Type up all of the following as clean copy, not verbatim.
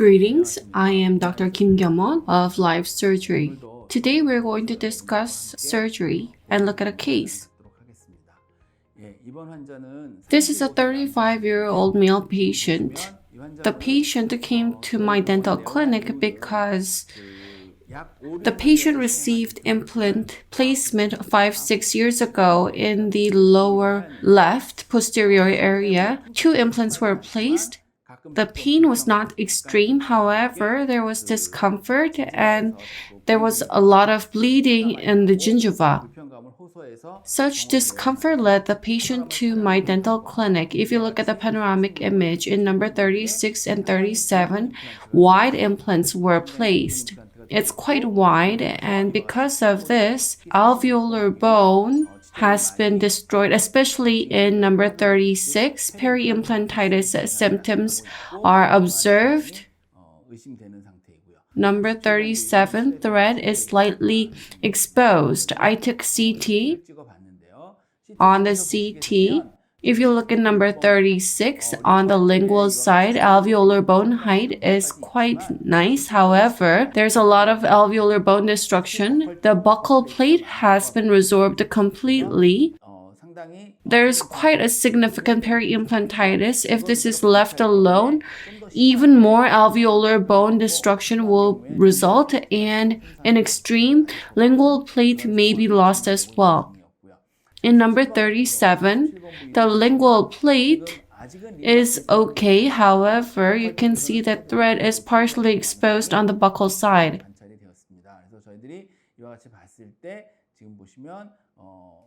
Greetings, I am Dr. Kim Gyamon of Life Surgery. Today we're going to discuss surgery and look at a case. This is a 35-year-old male patient. The patient came to my dental clinic because the patient received implant placement 5-6 years ago in the lower left posterior area. 2 implants were placed. The pain was not extreme, however, there was discomfort and there was a lot of bleeding in the gingiva. Such discomfort led the patient to my dental clinic. If you look at the panoramic image in number 36 and 37, wide implants were placed. It's quite wide, and because of this, alveolar bone has been destroyed, especially in number 36. Peri-implantitis symptoms are observed. Number 37 thread is slightly exposed. I took CT. On the CT, if you look at number 36, on the lingual side, alveolar bone height is quite nice. However, there's a lot of alveolar bone destruction. The buccal plate has been resorbed completely. There's quite a significant peri-implantitis. If this is left alone, even more alveolar bone destruction will result, and in extreme, lingual plate may be lost as well. In number 37, the lingual plate is okay. However, you can see that thread is partially exposed on the buccal side.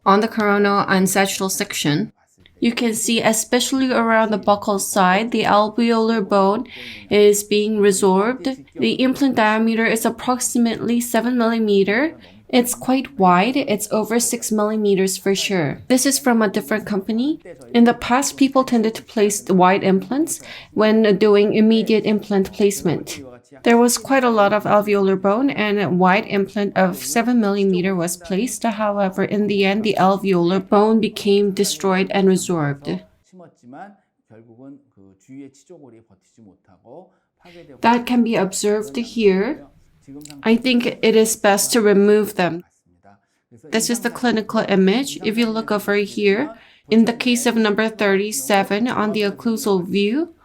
On the coronal and sagittal section, you can see, especially around the buccal side, the alveolar bone is being resorbed. The implant diameter is approximately 7 mm. It's quite wide. It's over 6 millimeters for sure. This is from a different company. In the past, people tended to place the wide implants when doing immediate implant placement. There was quite a lot of alveolar bone, and a wide implant of 7 mm was placed. However, in the end, the alveolar bone became destroyed and resorbed. That can be observed here. I think it is best to remove them. This is the clinical image. If you look over here, in the case of number 37 on the occlusal view,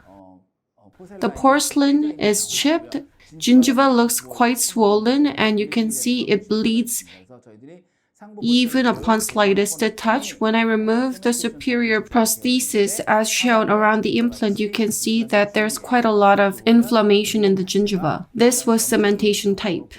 the porcelain is chipped, gingiva looks quite swollen, and you can see it bleeds even upon slightest touch. When I remove the superior prosthesis as shown around the implant, you can see that there's quite a lot of inflammation in the gingiva. This was cementation type.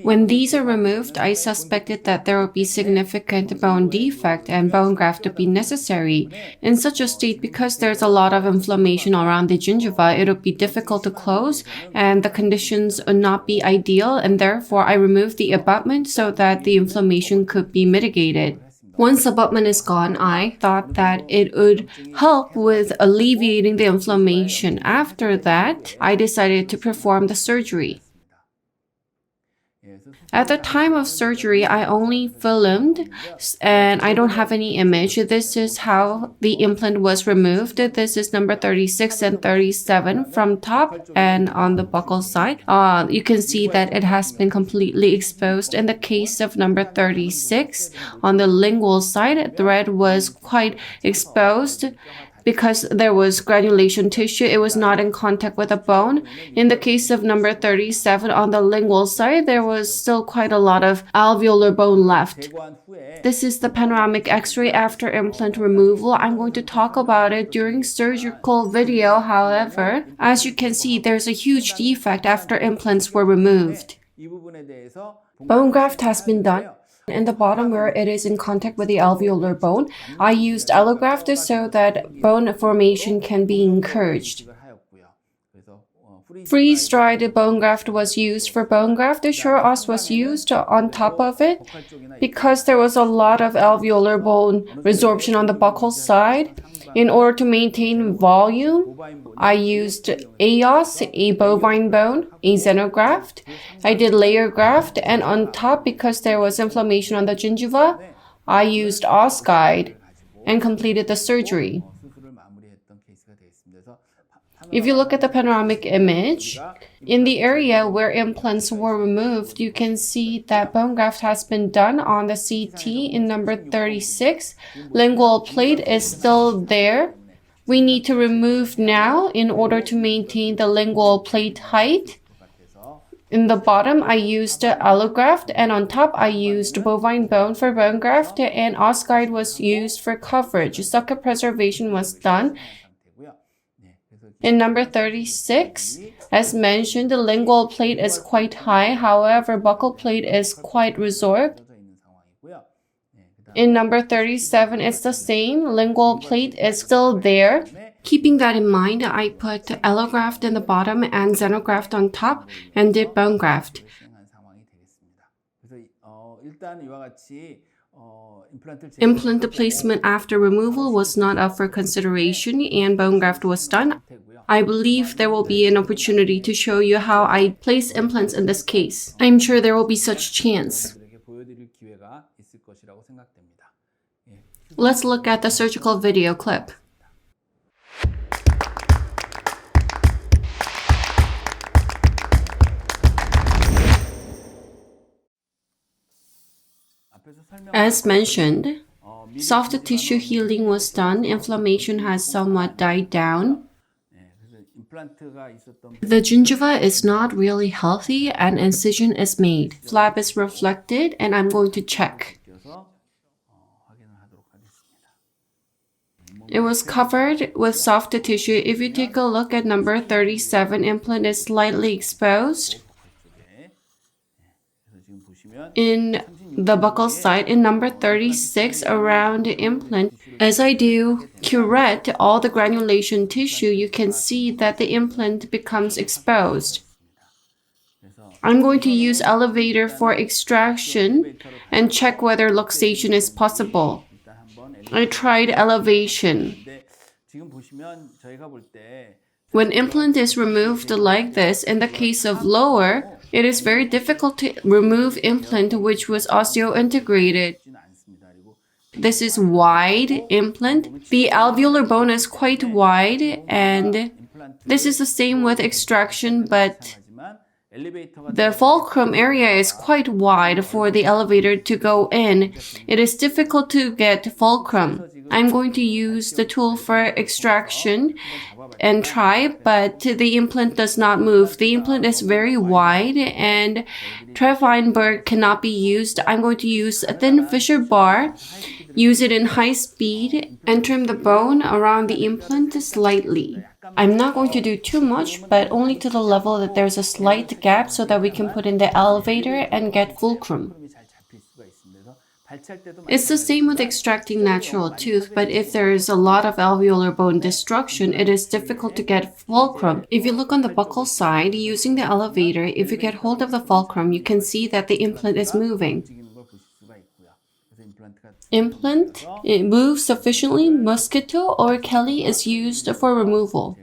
When these are removed, I suspected that there would be significant bone defect and bone graft would be necessary. In such a state, because there's a lot of inflammation around the gingiva, it would be difficult to close and the conditions would not be ideal, and therefore I removed the abutment so that the inflammation could be mitigated. Once abutment is gone, I thought that it would help with alleviating the inflammation. After that, I decided to perform the surgery. At the time of surgery, I only filmed and I don't have any image. This is how the implant was removed. This is number 36 and 37 from top and on the buccal side. You can see that it has been completely exposed. In the case of number 36, on the lingual side, thread was quite exposed. Because there was granulation tissue, it was not in contact with the bone. In the case of number 37 on the lingual side, there was still quite a lot of alveolar bone left. This is the panoramic x-ray after implant removal. I'm going to talk about it during surgical video. However, as you can see, there's a huge defect after implants were removed. Bone graft has been done. In the bottom where it is in contact with the alveolar bone, I used allograft so that bone formation can be encouraged. Freeze-dried bone graft was used for bone graft. The Sure-Os was used on top of it because there was a lot of alveolar bone resorption on the buccal side. In order to maintain volume, I used AOS, a bovine bone, a xenograft. I did layer graft, and on top, because there was inflammation on the gingiva, I used OSSTEM and completed the surgery. If you look at the panoramic image, in the area where implants were removed, you can see that bone graft has been done on the CT in number 36. Lingual plate is still there. We need to remove now in order to maintain the lingual plate height. In the bottom, I used allograft, and on top, I used bovine bone for bone graft, and OSSTEM was used for coverage. Socket preservation was done. In number 36, as mentioned, the lingual plate is quite high, however, buccal plate is quite resorbed. In number 37, it's the same. Lingual plate is still there. Keeping that in mind, I put allograft in the bottom and xenograft on top and did bone graft. Implant placement after removal was not up for consideration and bone graft was done. I believe there will be an opportunity to show you how I place implants in this case. I'm sure there will be such chance. Let's look at the surgical video clip. As mentioned, soft tissue healing was done. Inflammation has somewhat died down. The gingiva is not really healthy and incision is made. Flap is reflected and I'm going to check. It was covered with soft tissue. If you take a look at number 37, implant is slightly exposed. In the buccal side, in number 36, around the implant, as I do curette all the granulation tissue, you can see that the implant becomes exposed. I'm going to use elevator for extraction and check whether luxation is possible. I tried elevation. When implant is removed like this, in the case of lower, it is very difficult to remove implant which was osseointegrated. This is wide implant. The alveolar bone is quite wide, and this is the same with extraction, but the fulcrum area is quite wide for the elevator to go in. It is difficult to get fulcrum. I'm going to use the tool for extraction and try, but the implant does not move. The implant is very wide and Trefeinberg cannot be used. I'm going to use a thin Fisher bar, use it in high speed, and trim the bone around the implant slightly. I'm not going to do too much, but only to the level that there's a slight gap so that we can put in the elevator and get fulcrum. It's the same with extracting natural tooth, but if there is a lot of alveolar bone destruction, it is difficult to get fulcrum. If you look on the buccal side, using the elevator, if you get hold of the fulcrum, you can see that the implant is moving. Implant, it moves sufficiently. Mosquito or Kelly is used for removal.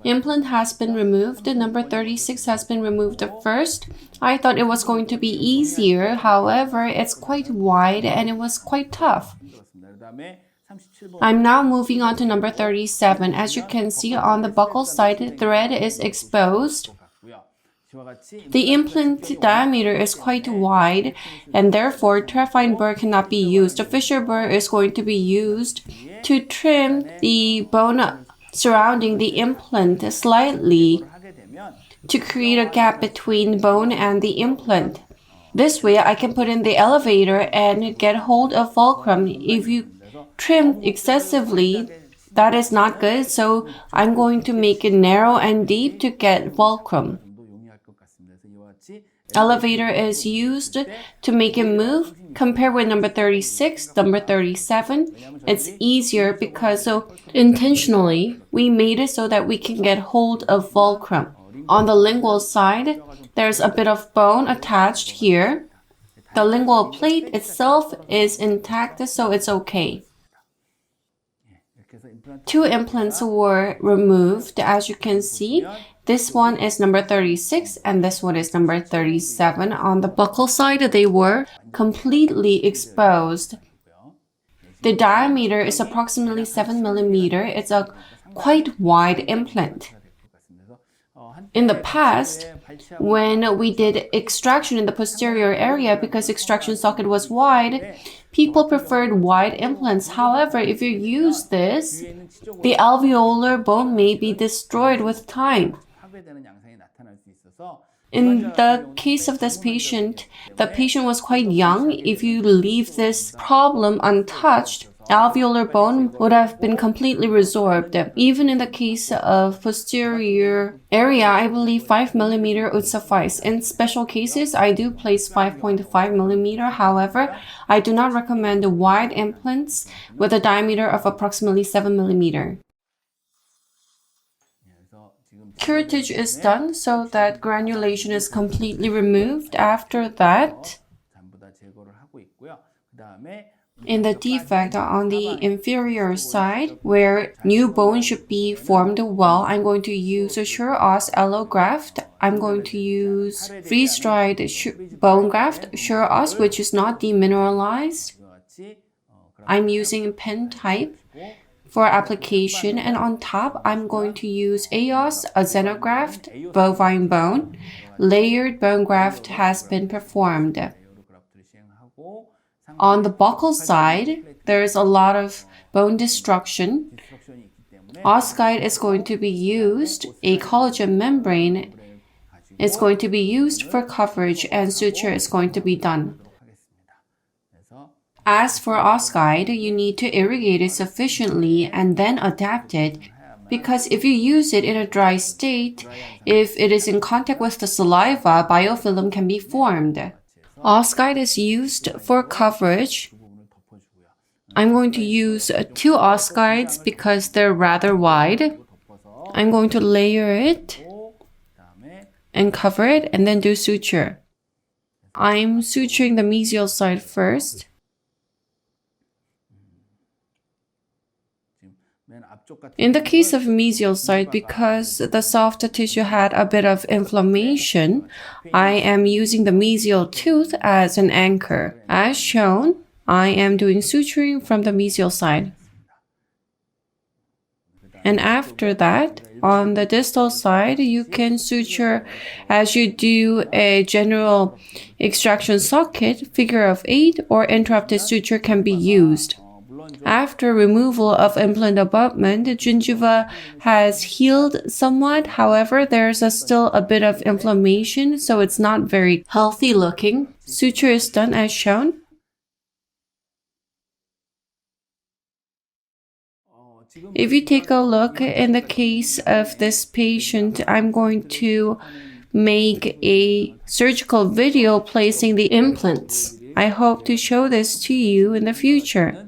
Implant has been removed. Number 36 has been removed first. I thought it was going to be easier. However, it's quite wide and it was quite tough. I'm now moving on to number 37. As you can see on the buccal side, the thread is exposed. The implant diameter is quite wide and therefore Trefeinberg cannot be used. A Fisher burr is going to be used to trim the bone surrounding the implant slightly to create a gap between bone and the implant. This way I can put in the elevator and get hold of fulcrum. If you trim excessively, that is not good, so I'm going to make it narrow and deep to get fulcrum. Elevator is used to make it move. Compare with number 36, number 37. It's easier because intentionally we made it so that we can get hold of fulcrum. On the lingual side, there's a bit of bone attached here. The lingual plate itself is intact, so it's okay. 2 implants were removed, as you can see. This one is number 36 and this one is number 37. On the buccal side, they were completely exposed. The diameter is approximately 7 millimeter. It's a quite wide implant. In the past, when we did extraction in the posterior area, because extraction socket was wide, people preferred wide implants. However, if you use this, the alveolar bone may be destroyed with time. In the case of this patient, the patient was quite young. If you leave this problem untouched, alveolar bone would have been completely resorbed. Even in the case of posterior area, I believe 5 millimeter would suffice. In special cases, I do place 5.5 millimeter. However, I do not recommend wide implants with a diameter of approximately 7 millimeter. Curettage is done so that granulation is completely removed. After that, in the defect on the inferior side, where new bone should be formed well, I'm going to use a Sure-Os allograft. I'm going to use freeze-dried bone graft, Sure-Os, which is not demineralized. I'm using pen type for application, and on top, I'm going to use AOS, a xenograft, bovine bone. Layered bone graft has been performed. On the buccal side, there is a lot of bone destruction. OS guide is going to be used. A collagen membrane is going to be used for coverage, and suture is going to be done. As for OS guide, you need to irrigate it sufficiently and then adapt it, because if you use it in a dry state, if it is in contact with the saliva, biofilm can be formed. OS guide is used for coverage. I'm going to use 2 OS guides because they're rather wide. I'm going to layer it and cover it and then do suture. I'm suturing the mesial side first. In the case of mesial side, because the soft tissue had a bit of inflammation, I am using the mesial tooth as an anchor. As shown, I am doing suturing from the mesial side. And after that, on the distal side, you can suture as you do a general extraction socket, figure of 8, or interrupted suture can be used. After removal of implant abutment, the gingiva has healed somewhat. However, there's still a bit of inflammation, so it's not very healthy looking. Suture is done as shown. If you take a look in the case of this patient, I'm going to make a surgical video placing the implants. I hope to show this to you in the future.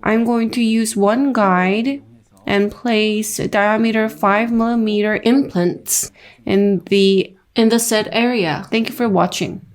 I'm going to use one guide and place diameter 5 millimeter implants in the said area. Thank you for watching.